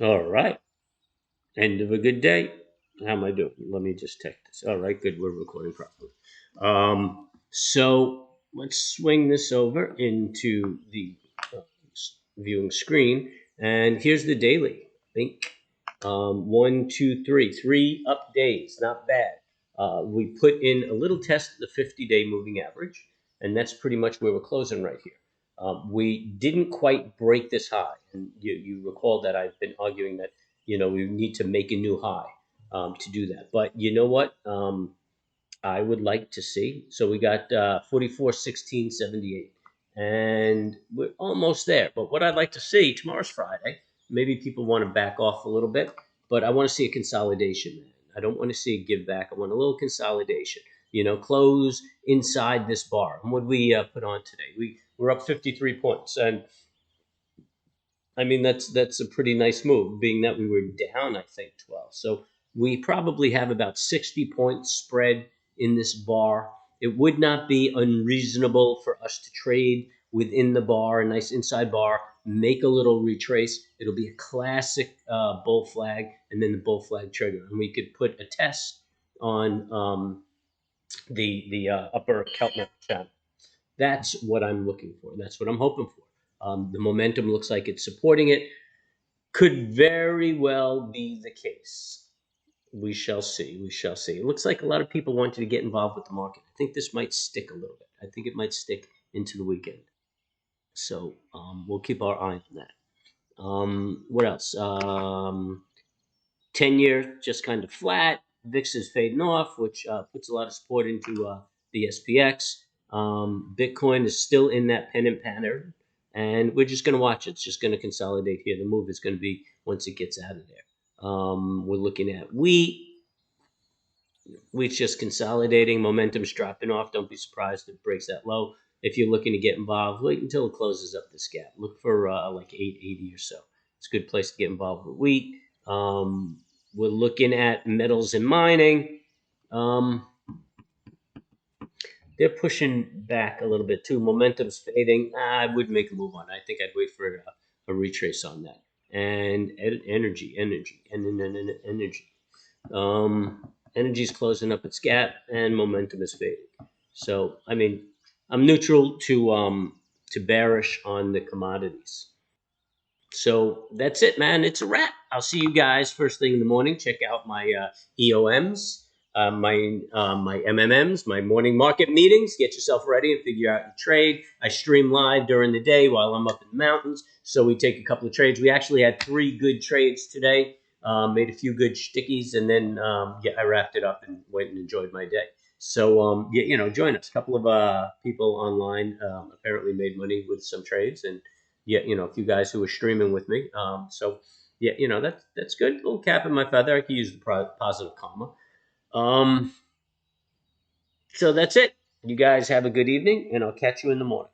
All right. End of a good day. How am I doing? Let me just check this. All right, good. We're recording properly. So let's swing this over into the uh, viewing screen. And here's the daily. I think 1, 2, 3, 3 up days. Not bad. We put in a little test of the 50-day moving average, and that's pretty much where we're closing right here. We didn't quite break this high, and you recall that I've been arguing that we need to make a new high to do that. But you know what? I would like to see. So we got 44, 16, 78. And we're almost there. But what I'd like to see, tomorrow's Friday. Maybe people want to back off a little bit, but I want to see a consolidation, man. I don't want to see a give back. I want a little consolidation. Close inside this bar. And what we put on today? We're up 53 points. And I mean, that's a pretty nice move, being that we were down, I think, 12. So we probably have about 60 points spread in this bar. It would not be unreasonable for us to trade within the bar, a nice inside bar, make a little retrace. It'll be a classic bull flag, and then the bull flag trigger. And we could put a test on the upper Keltner channel. That's what I'm looking for. That's what I'm hoping for. The momentum looks like it's supporting it. Could very well be the case. We shall see. We shall see. It looks like a lot of people wanted to get involved with the market. I think this might stick a little bit. I think it might stick into the weekend. So we'll keep our eye on that. What else? 10-year just kind of flat. VIX is fading off, which puts a lot of support into the SPX. Bitcoin is still in that pennant pattern, and we're just going to watch it. It's just going to consolidate here. The move is going to be once it gets out of there. We're looking at wheat. Wheat's just consolidating. Momentum's dropping off. Don't be surprised if it breaks that low. If you're looking to get involved, wait until it closes up this gap. Look for like 880 or so. It's a good place to get involved with wheat. We're looking at metals and mining. They're pushing back a little bit too. Momentum's fading. I would make a move on. I think I'd wait for a retrace on that. And energy. Energy's closing up its gap, and momentum is fading. So, I mean, I'm neutral to bearish on the commodities. So that's it, man. It's a wrap. I'll see you guys first thing in the morning. Check out my EOMs, my MMMs, my morning market meetings. Get yourself ready and figure out your trade. I stream live during the day while I'm up in the mountains, so we take a couple of trades. We actually had 3 good trades today. Made a few good stickies, and then I wrapped it up and went and enjoyed my day. So join us. A couple of people online apparently made money with some trades, and a few guys who were streaming with me. So that's good. A little cap in my feather. I can use the positive karma. So that's it. You guys have a good evening, and I'll catch you in the morning.